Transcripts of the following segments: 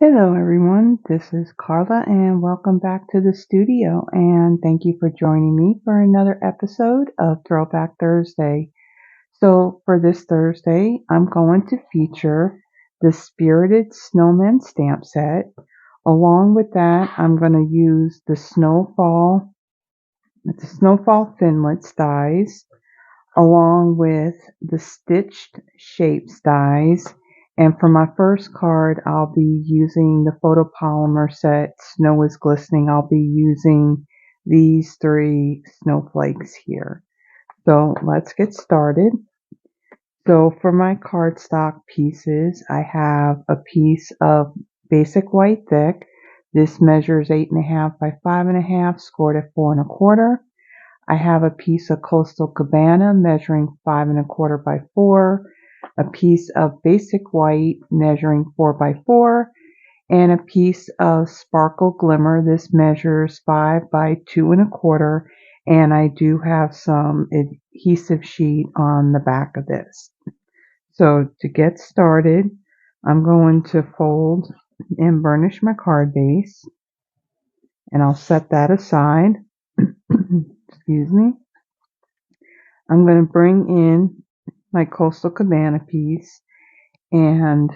Hello everyone, this is Carla and welcome back to the studio, and thank you for joining me for another episode of Throwback Thursday. So for this Thursday, I'm going to feature the Spirited Snowmen stamp set. Along with that, I'm going to use the Snowfall Finlets dies, along with the Stitched Shapes dies. And for my first card, I'll be using the Photopolymer set, Snow is Glistening. I'll be using these three snowflakes here. So let's get started. So for my cardstock pieces, I have a piece of basic white thick. This measures 8.5 by 5.5, scored at 4 1/4. I have a piece of Coastal Cabana measuring 5 1/4 by 4, a piece of basic white measuring 4 by 4, and a piece of Sparkle Glimmer. This measures 5 by 2 1/4, and I do have some adhesive sheet on the back of this. So to get started, I'm going to fold and burnish my card base, and I'll set that aside. Excuse me. I'm going to bring in my Coastal Cabana piece and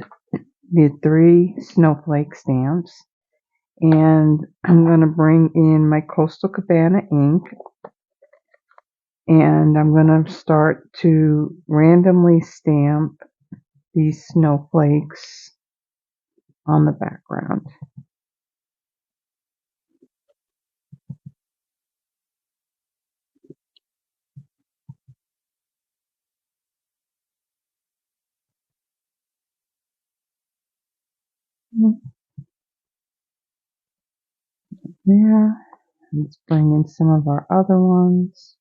the 3 snowflake stamps, and I'm going to bring in my Coastal Cabana ink, and I'm going to start to randomly stamp these snowflakes on the background. There. Let's bring in some of our other ones.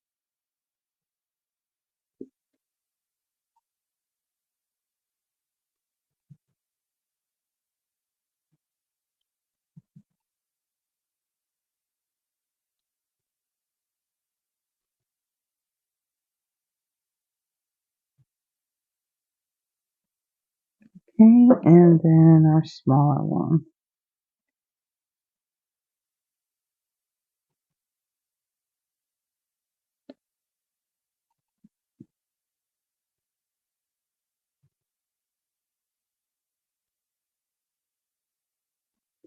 Okay, and then our smaller one.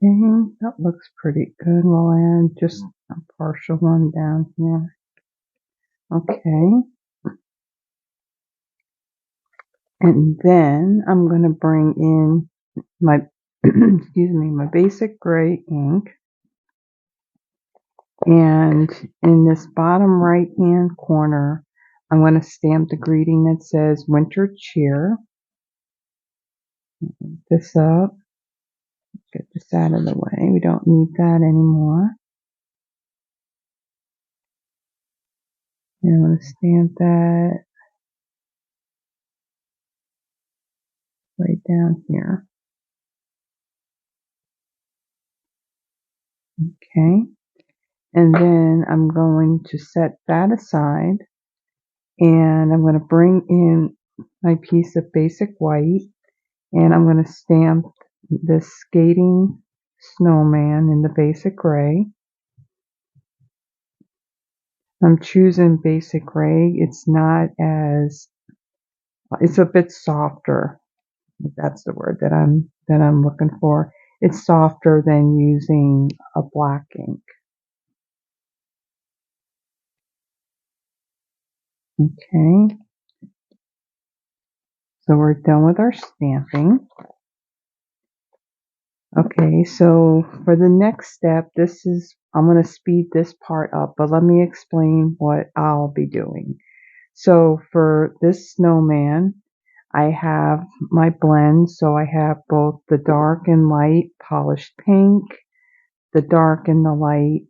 Okay, that looks pretty good. We'll add just a partial one down here. Okay. And then I'm going to bring in my, excuse me, my basic gray ink. And in this bottom right hand corner, I'm going to stamp the greeting that says Winter Cheer. This up. Get this out of the way. We don't need that anymore. And I'm going to stamp that right down here. Okay. And then I'm going to set that aside. And I'm going to bring in my piece of basic white. And I'm going to stamp this skating snowman in the basic gray. I'm choosing basic gray. It's a bit softer. That's the word that I'm looking for. It's softer than using a black ink. Okay. So we're done with our stamping. Okay, so for the next step, I'm going to speed this part up, but let me explain what I'll be doing. So for this snowman, I have my blend. So I have both the dark and light polished pink, the dark and the light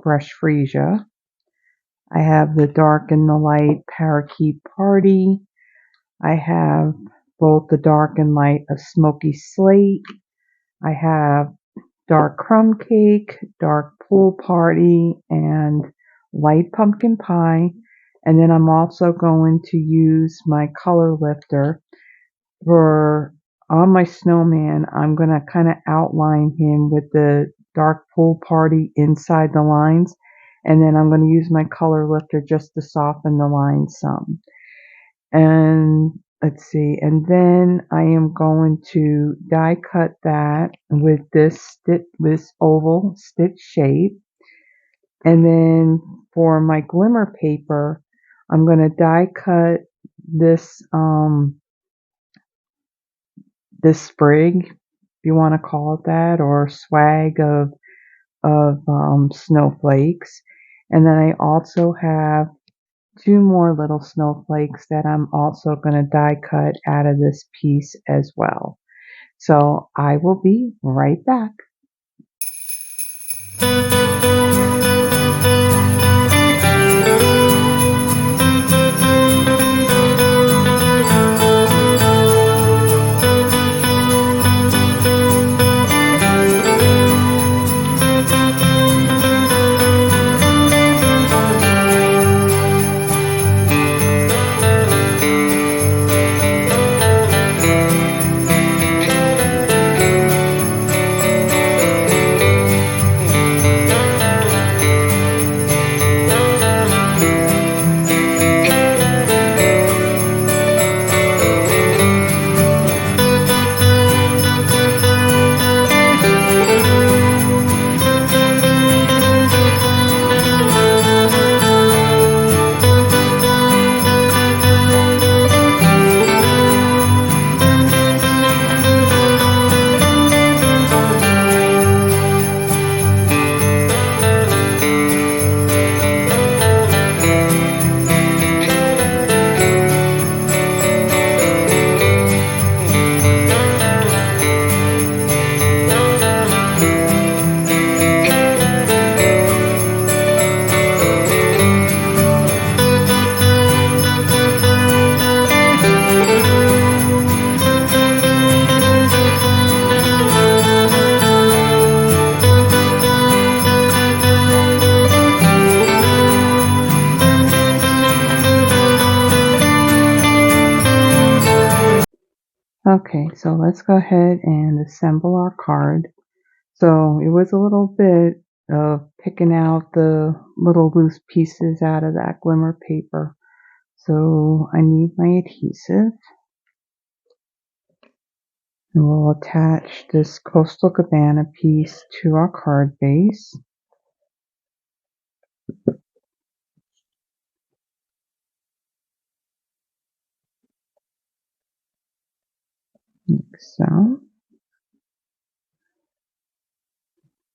brush freesia. I have the dark and the light parakeet party. I have both the dark and light of smoky slate. I have dark crumb cake, dark pool party, and light pumpkin pie. And then I'm also going to use my color lifter for on my snowman, I'm going to kind of outline him with the dark pool party inside the lines. And then I'm going to use my color lifter just to soften the lines some. And let's see, and then I am going to die cut that with this oval stitch shape. And then for my glimmer paper, I'm going to die cut this this sprig, if you want to call it that, or swag of snowflakes. And then I also have two more little snowflakes that I'm also going to die cut out of this piece as well. So I will be right back. Okay, so let's go ahead and assemble our card. So it was a little bit of picking out the little loose pieces out of that glimmer paper. So I need my adhesive. And we'll attach this Coastal Cabana piece to our card base. Like so.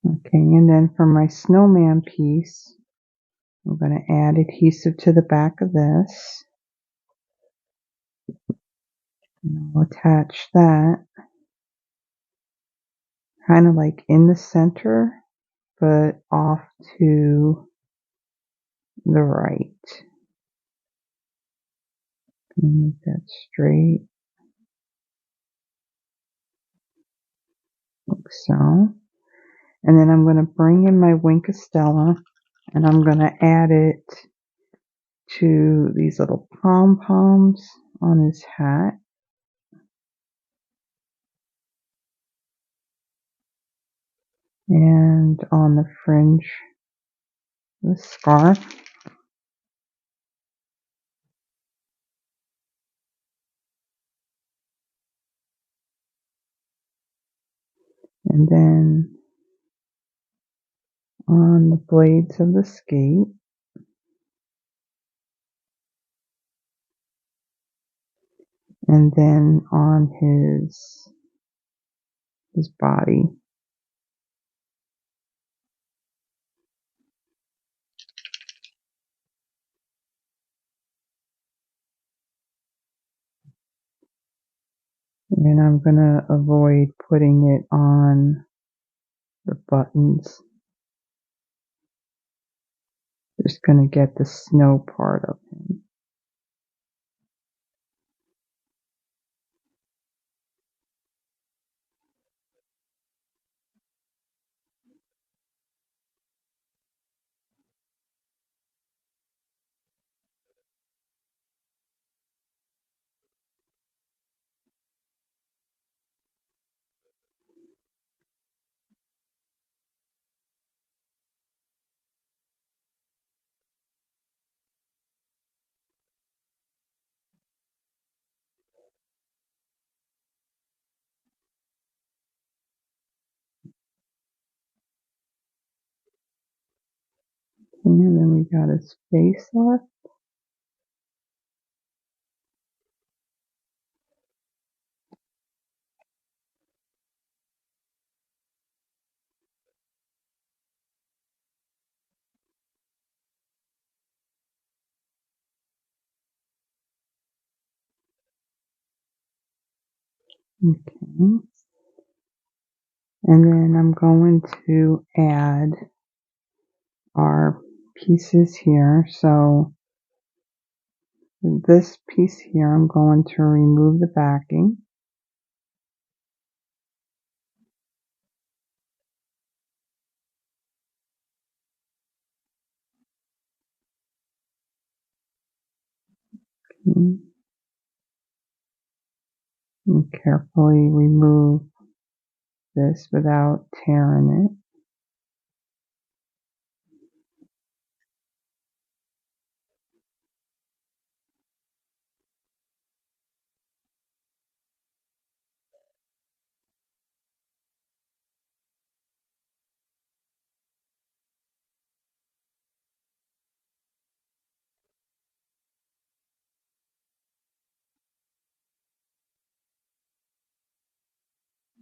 Okay, and then for my snowman piece, I'm going to add adhesive to the back of this. And I'll attach that kind of like in the center, but off to the right. Make that straight, like so. And then I'm going to bring in my Wink of Stella, and I'm going to add it to these little pom-poms on his hat. And on the fringe, the scarf. And then on the blades of the skate. And then on his body. And I'm going to avoid putting it on the buttons. Just going to get the snow part of him. And then we got his face left. Okay. And then I'm going to add our pieces here. So this piece here, I'm going to remove the backing. Okay. And carefully remove this without tearing it.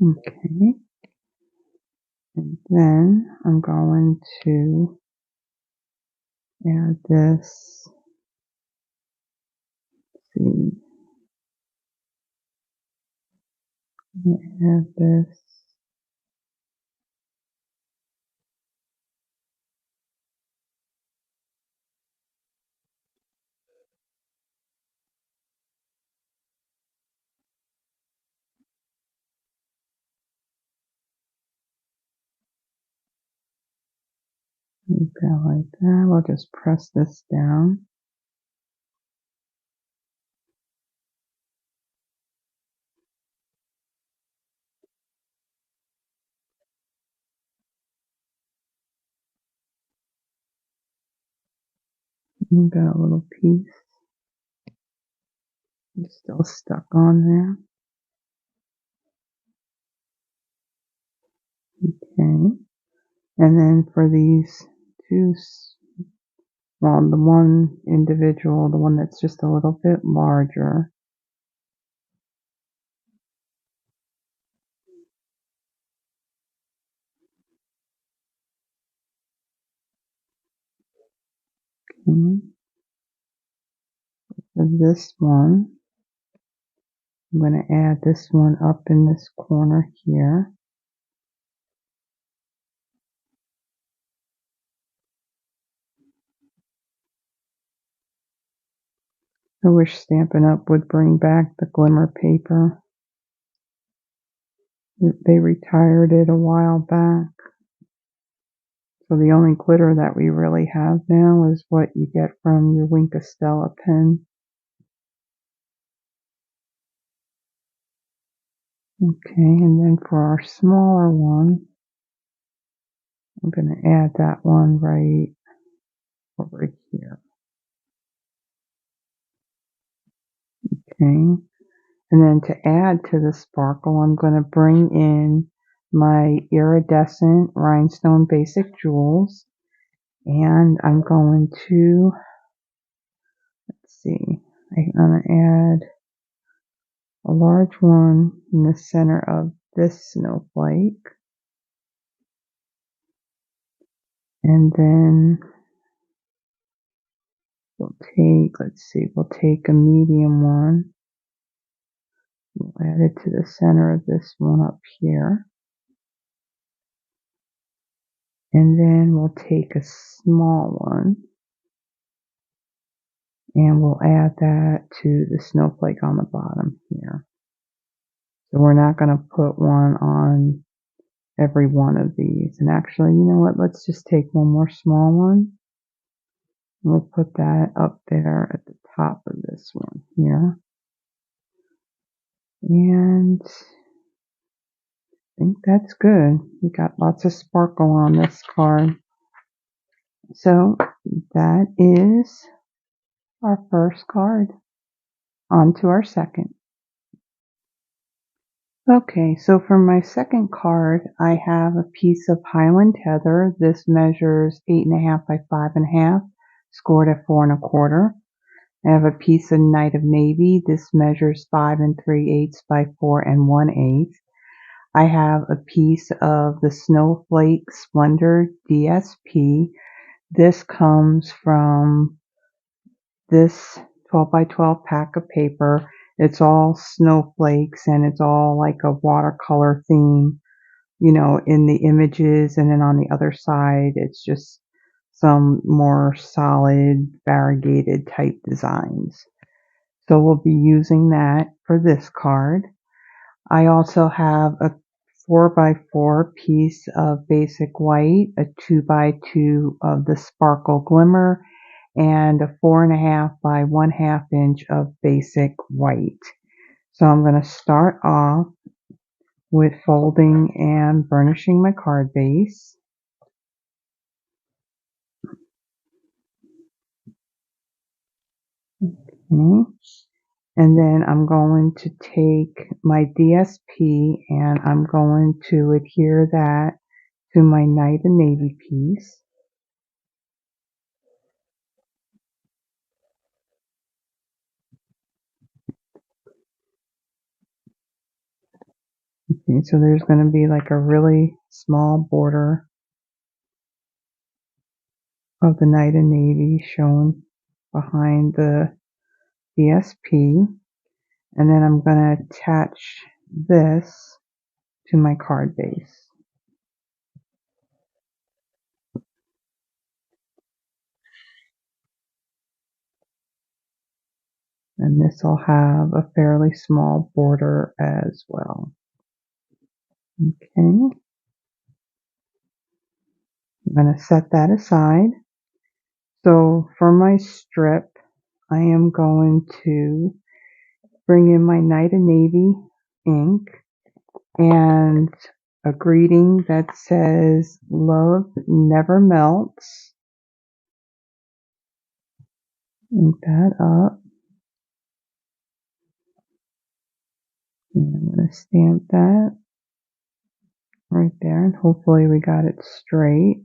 Okay. And then I'm going to add this. Let's see. Add this. Like that, like that. We'll just press this down. And got a little piece. It's still stuck on there. Okay. And then for these two, well, the one individual, the one that's just a little bit larger, okay. For this one, I'm going to add this one up in this corner here. I wish Stampin' Up! Would bring back the Glimmer paper. They retired it a while back. So the only glitter that we really have now is what you get from your Wink of Stella pen. Okay, and then for our smaller one, I'm going to add that one right over here. Okay, and then to add to the sparkle, I'm going to bring in my iridescent rhinestone basic jewels, and I'm going to, let's see, I'm going to add a large one in the center of this snowflake, and then we'll take, let's see, we'll take a medium one. We'll add it to the center of this one up here. And then we'll take a small one and we'll add that to the snowflake on the bottom here. So we're not going to put one on every one of these. And actually, you know what? Let's just take one more small one. We'll put that up there at the top of this one here. And I think that's good. We got lots of sparkle on this card. So that is our first card. On to our second. Okay, so for my second card, I have a piece of Highland heather. This measures 8.5 by 5.5, scored at 4.25. I have a piece of Night of Navy. This measures 5 3/8 by 4 1/8. I have a piece of the Snowflake Splendor DSP. This comes from this 12 by 12 pack of paper. It's all snowflakes and it's all like a watercolor theme, in the images. And then on the other side, it's just some more solid, variegated type designs. So we'll be using that for this card. I also have a 4 by 4 piece of basic white, a 2 by 2 of the sparkle glimmer, and a 4.5 by 1/2 inch of basic white. So I'm going to start off with folding and burnishing my card base. Okay. And then I'm going to take my DSP and I'm going to adhere that to my Night and Navy piece. Okay, so there's going to be like a really small border of the Night and Navy shown behind the DSP. And then I'm going to attach this to my card base. And this will have a fairly small border as well. Okay, I'm going to set that aside. So for my strip, I am going to bring in my Night and Navy ink and a greeting that says, "Love never melts." Ink that up. And I'm going to stamp that right there, and hopefully we got it straight.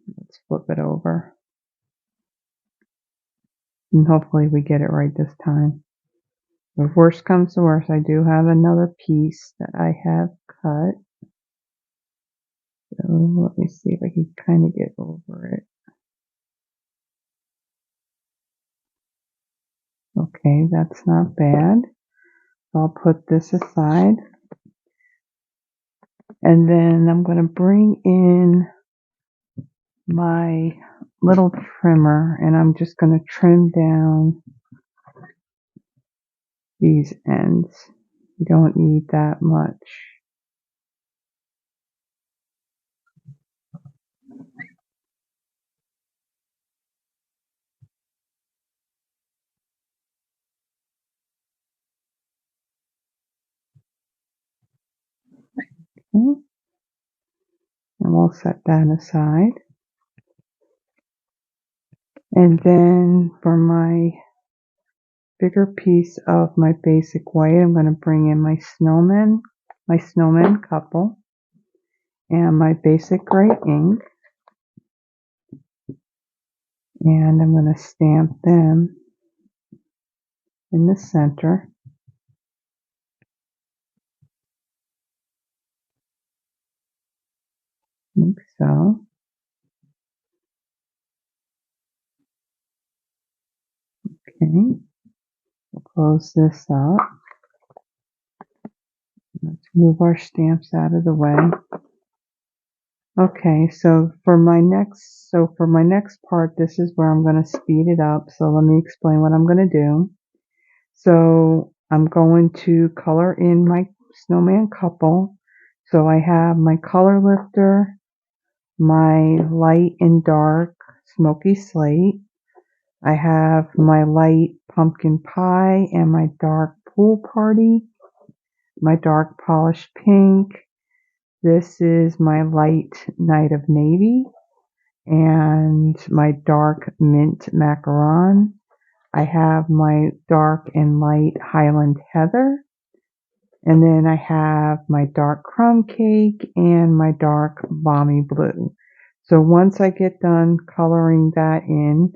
Let's flip it over. And hopefully we get it right this time. If worst comes to worst, I do have another piece that I have cut. So let me see if I can kind of get over it. Okay, that's not bad. I'll put this aside. And then I'm going to bring in my little trimmer and I'm just going to trim down these ends. You don't need that much. Okay. And we'll set that aside. And then for my bigger piece of my basic white, I'm going to bring in my snowman couple, and my basic gray ink. And I'm going to stamp them in the center. Like so. Okay. We'll close this up. Let's move our stamps out of the way. Okay, so for my next part, this is where I'm going to speed it up. So let me explain what I'm going to do. So I'm going to color in my snowman couple. So I have my color lifter, my light and dark smoky slate. I have my light pumpkin pie and my dark pool party, my dark polished pink. This is my light Night of Navy and my dark mint macaron. I have my dark and light Highland heather, and then I have my dark crumb cake and my dark balmy blue. So once I get done coloring that in,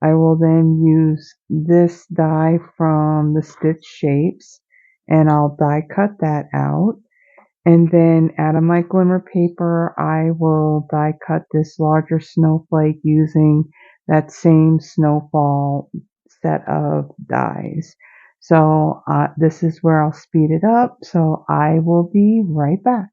I will then use this die from the Stitch Shapes, and I'll die cut that out. And then out of my glimmer paper, I will die cut this larger snowflake using that same snowfall set of dies. So this is where I'll speed it up. So I will be right back.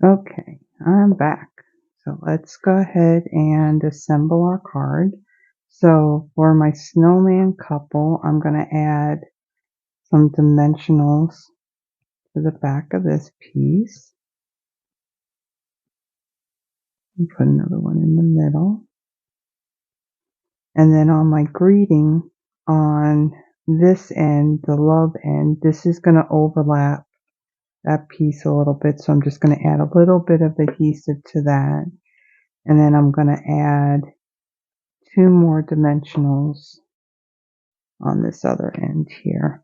Okay, I'm back. So let's go ahead and assemble our card. So for my snowman couple, I'm going to add some dimensionals to the back of this piece. And put another one in the middle. And then on my greeting on this end, the love end, this is going to overlap that piece a little bit. So I'm just going to add a little bit of adhesive to that. And then I'm going to add 2 more dimensionals on this other end here.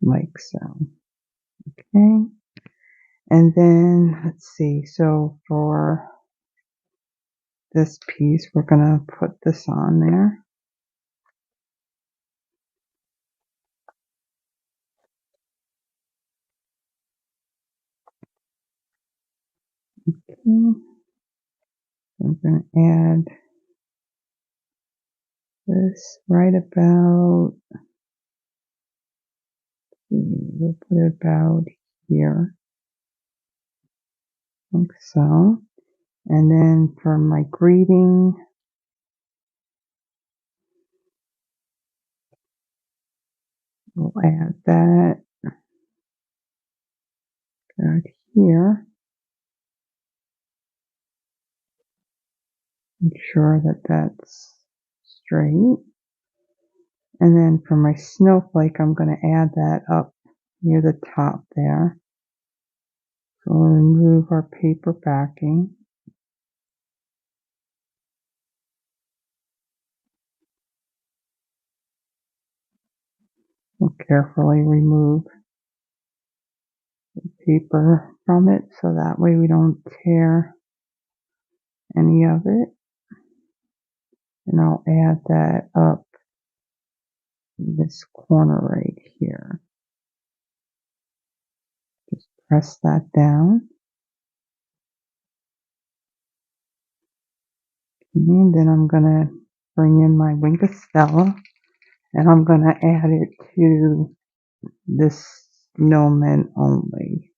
Like so. Okay. And then let's see. So for this piece, we're going to put this on there. Okay. I'm going to add this right about, we'll put it about here, like so. And then for my greeting, we'll add that out here. Ensure that that's straight. And then for my snowflake, I'm going to add that up near the top there. So we'll remove our paper backing. We'll carefully remove the paper from it so that way we don't tear any of it. And I'll add that up in this corner right here. Just press that down. And then I'm going to bring in my wing of Stella, and I'm going to add it to this Snowmen only.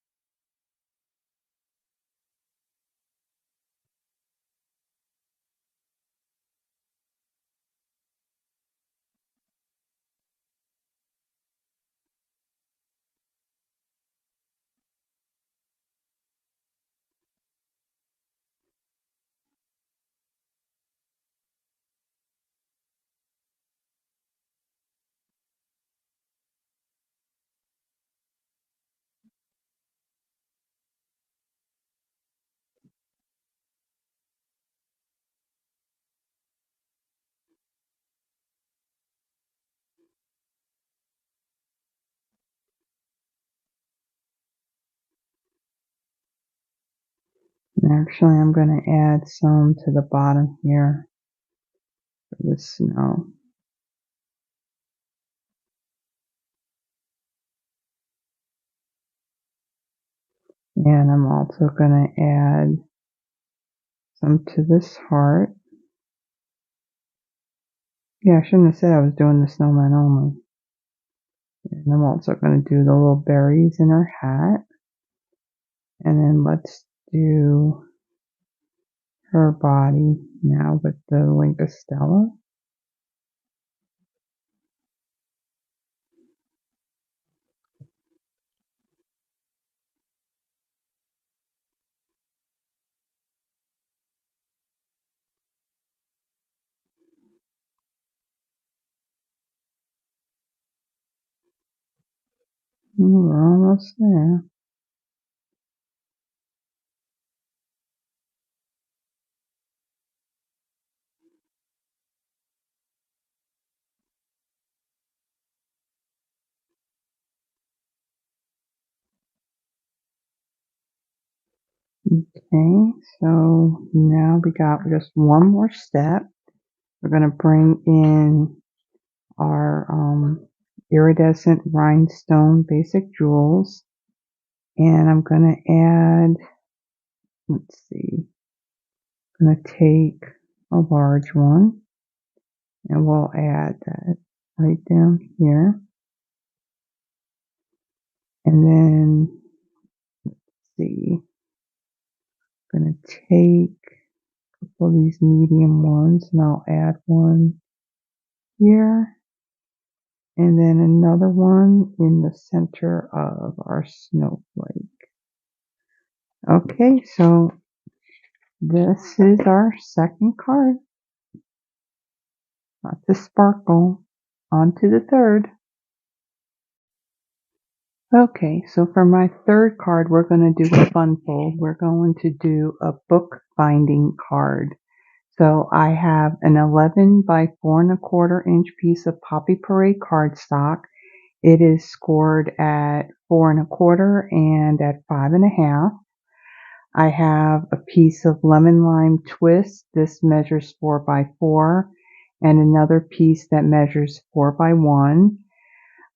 Actually, I'm going to add some to the bottom here for the snow. And I'm also going to add some to this heart. Yeah, I shouldn't have said I was doing the snowman only. And I'm also going to do the little berries in her hat. And then let's do her body now with the Link of Stella. We're almost there. Okay, so now we got just one more step. We're going to bring in our iridescent rhinestone basic jewels. And I'm going to add, let's see, I'm going to take a large one and we'll add that right down here. And then, let's see, I'm going to take a couple of these medium ones and I'll add one here. And then another one in the center of our snowflake. Okay, so this is our second card. Not to sparkle. On to the third. Okay, so for my third card, we're going to do a fun fold. We're going to do a book binding card. So I have an 11 by 4¼ inch piece of Poppy Parade cardstock. It is scored at 4¼ and at 5½. I have a piece of lemon lime twist. This measures 4 by 4, and another piece that measures 4 by 1.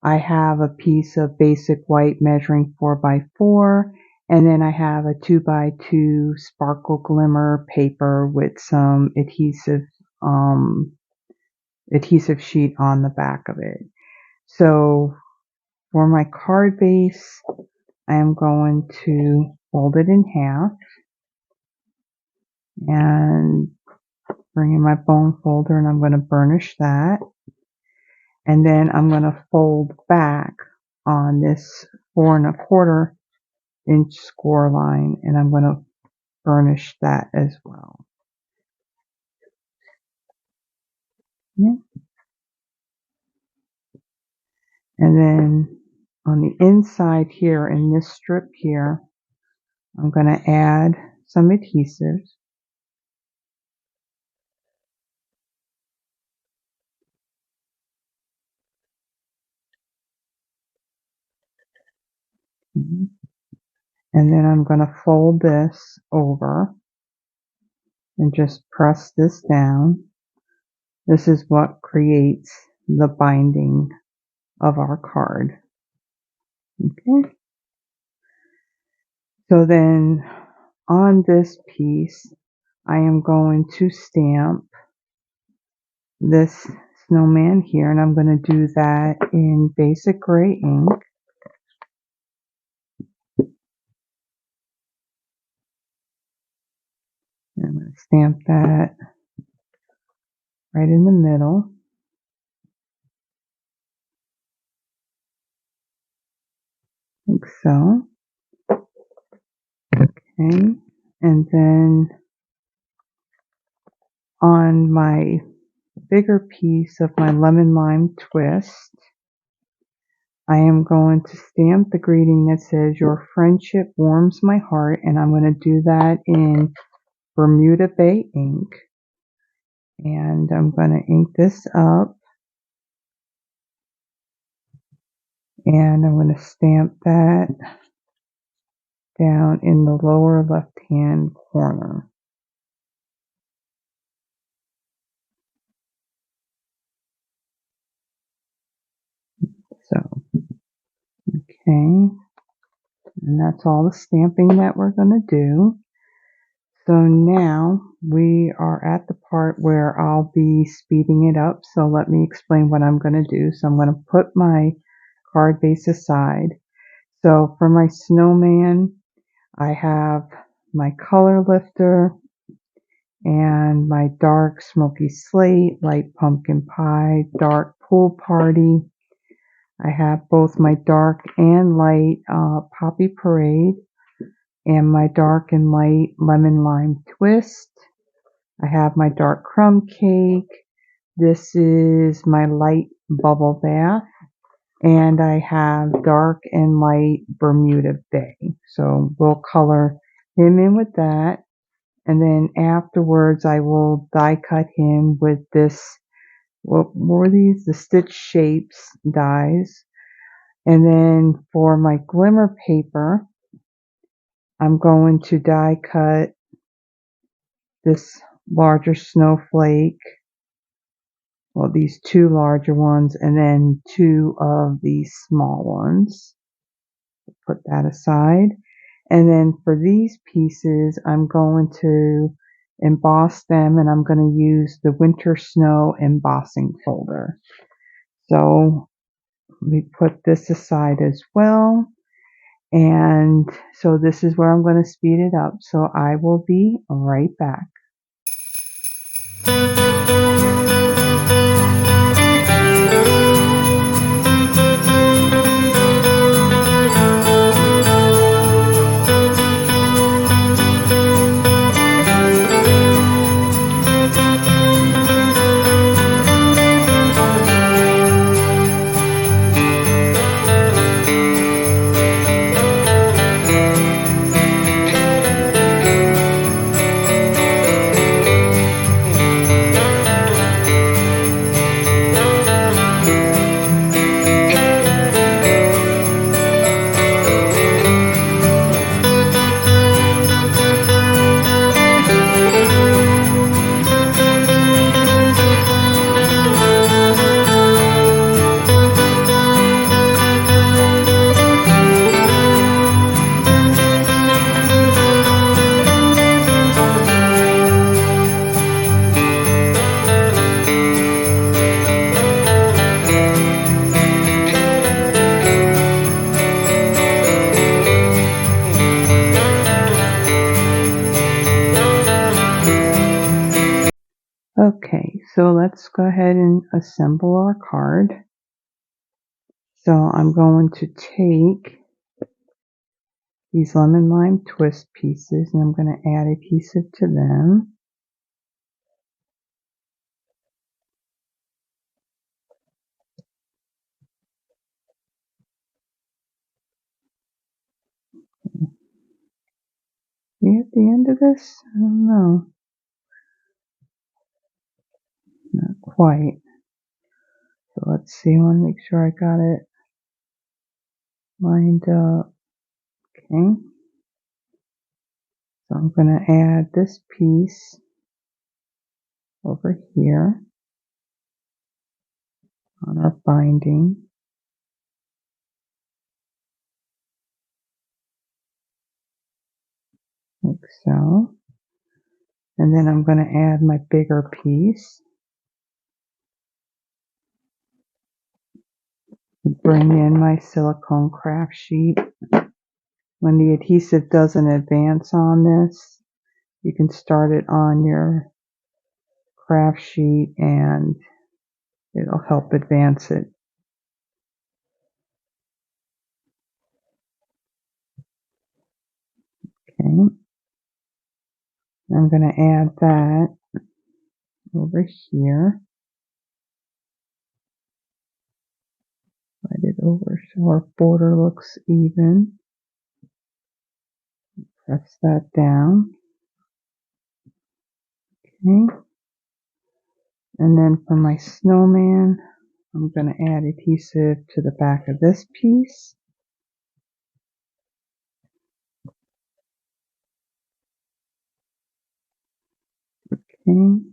I have a piece of basic white measuring 4 by 4, and then I have a 2 by 2 sparkle glimmer paper with some adhesive sheet on the back of it. So for my card base, I am going to fold it in half and bring in my bone folder, and I'm going to burnish that. And then I'm going to fold back on this 4¼ inch score line, and I'm going to burnish that as well. Yeah. And then on the inside here in this strip here, I'm going to add some adhesives. And then I'm going to fold this over and just press this down. This is what creates the binding of our card. Okay. So then on this piece, I am going to stamp this snowman here, and I'm going to do that in basic gray ink. And I'm going to stamp that right in the middle. Like so. Okay. And then on my bigger piece of my lemon lime twist, I am going to stamp the greeting that says, "Your friendship warms my heart," and I'm going to do that in Bermuda Bay ink. And I'm going to ink this up, and I'm going to stamp that down in the lower left hand corner. So, okay, and that's all the stamping that we're going to do. So now we are at the part where I'll be speeding it up. So let me explain what I'm going to do. So I'm going to put my card base aside. So for my snowman, I have my color lifter and my dark smoky slate, light pumpkin pie, dark pool party. I have both my dark and light poppy parade and my dark and light lemon lime twist. I have my dark crumb cake. This is my light bubble bath. And I have dark and light Bermuda Bay. So we'll color him in with that. And then afterwards I will die cut him with this, what were these? The Stitch Shapes dies. And then for my Glimmer paper, I'm going to die cut this larger snowflake, well, these two larger ones, and then two of these small ones. Put that aside. And then for these pieces, I'm going to emboss them, and I'm going to use the Winter Snow embossing folder. So let me put this aside as well. And so this is where I'm going to speed it up. So I will be right back. Okay, so let's go ahead and assemble our card. So I'm going to take these lemon lime twist pieces and I'm going to add adhesive to them. Are we at the end of this? I don't know. Not quite. So let's see, I want to make sure I got it lined up. Okay. So I'm going to add this piece over here on our binding. Like so. And then I'm going to add my bigger piece. Bring in my silicone craft sheet. When the adhesive doesn't advance on this, you can start it on your craft sheet and it'll help advance it. Okay. I'm going to add that over here. Slide it over so our border looks even. Press that down. Okay. And then for my snowman, I'm going to add adhesive to the back of this piece. Okay.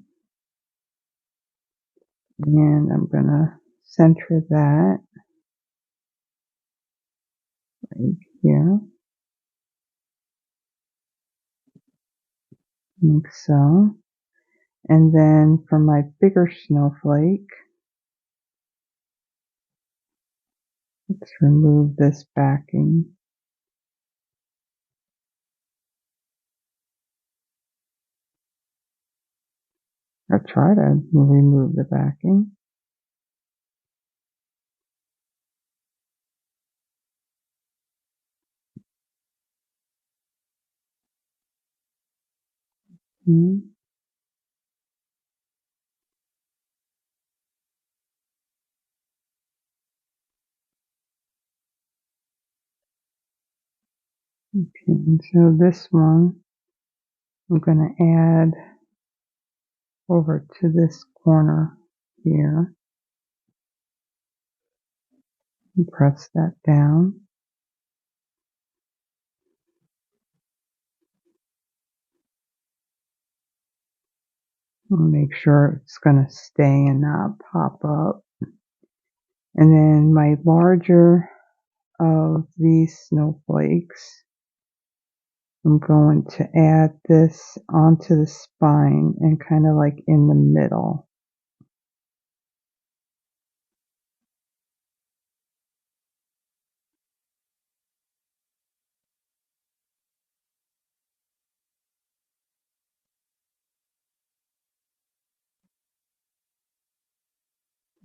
And I'm going to center that right here, like so. And then for my bigger snowflake, let's remove this backing. Or try to remove the backing. Okay. And so this one, I'm going to add over to this corner here and press that down. I'll make sure it's going to stay and not pop up. And then my larger of these snowflakes, I'm going to add this onto the spine and kind of like in the middle.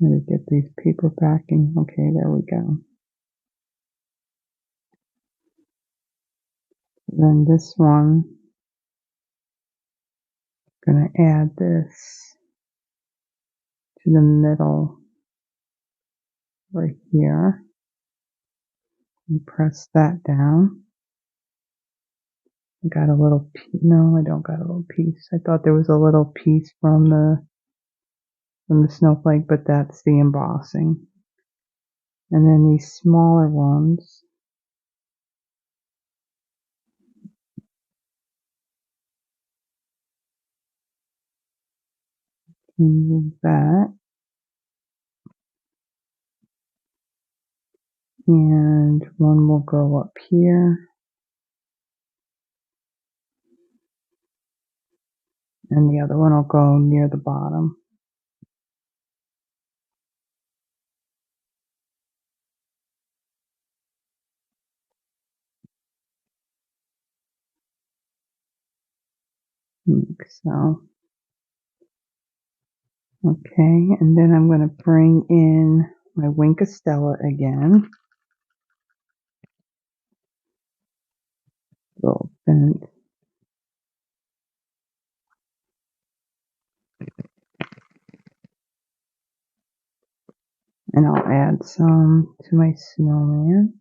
Let me get these paper backing. Okay, there we go. Then this one, I'm going to add this to the middle right here and press that down. I got a little piece. No, I don't got a little piece. I thought there was a little piece from the snowflake, but that's the embossing. And then these smaller ones, move that. And one will go up here. And the other one will go near the bottom. Like so. Okay, and then I'm going to bring in my Winkostella again. Little bent. And I'll add some to my snowman.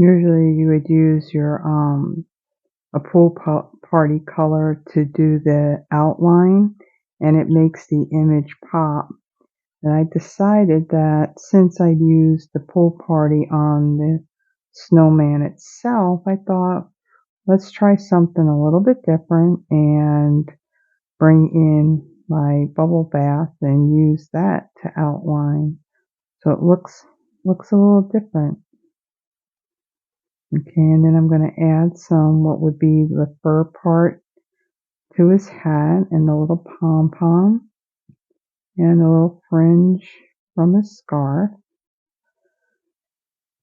Usually you would use your a pool party color to do the outline, and it makes the image pop. And I decided that since I'd used the pool party on the snowman itself, I thought, let's try something a little bit different and bring in my bubble bath and use that to outline. So it looks a little different. Okay, and then I'm going to add some what would be the fur part to his hat and the little pom-pom and a little fringe from his scarf.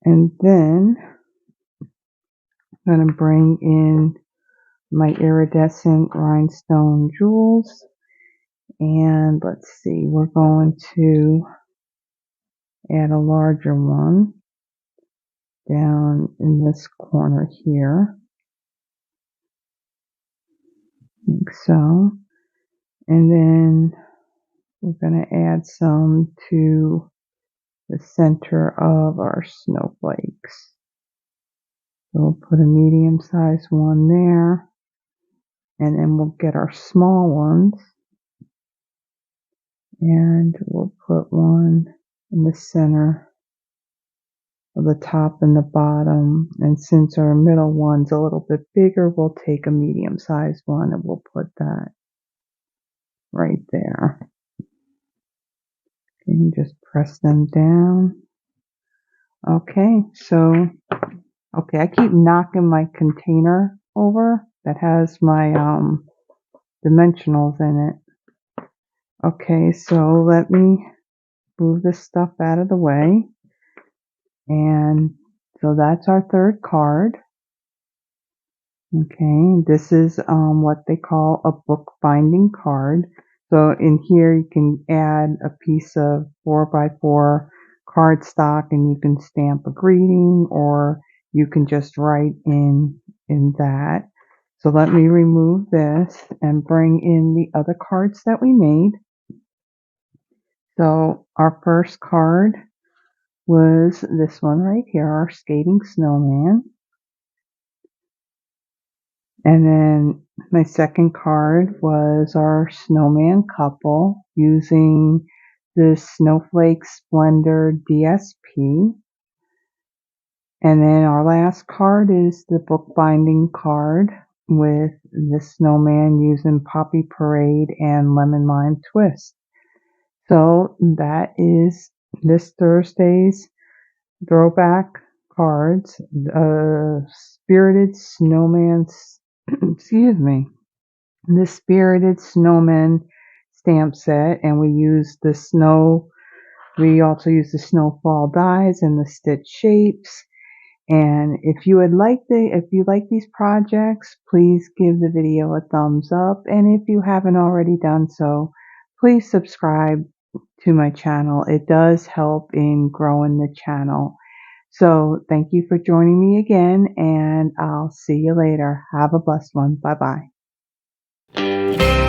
And then I'm going to bring in my iridescent rhinestone jewels. And let's see, we're going to add a larger one down in this corner here. like so. And then we're going to add some to the center of our snowflakes. So we'll put a medium-sized one there, and then we'll get our small ones, and we'll put one in the center of the top and the bottom. And since our middle one's a little bit bigger, we'll take a medium-sized one and we'll put that right there. And just press them down. Okay, so I keep knocking my container over that has my dimensionals in it. Okay, so let me move this stuff out of the way. And so that's our third card. Okay, this is what they call a bookbinding card. So in here you can add a piece of 4x4 cardstock and you can stamp a greeting, or you can just write in that. So let me remove this and bring in the other cards that we made. So our first card was this one right here, our skating snowman. And then my second card was our snowman couple using the Snowflake Splendor DSP. And then our last card is the bookbinding card with the snowman using Poppy Parade and Lemon Lime Twist. So that is this Thursday's throwback cards, Spirited Snowman, excuse me, the Spirited Snowman stamp set, and we also use the snowfall dies and the stitch shapes. And if you like these projects, please give the video a thumbs up, and if you haven't already done so, please subscribe to my channel. It does help in growing the channel. So thank you for joining me again, and I'll see you later. Have a blessed one. Bye bye.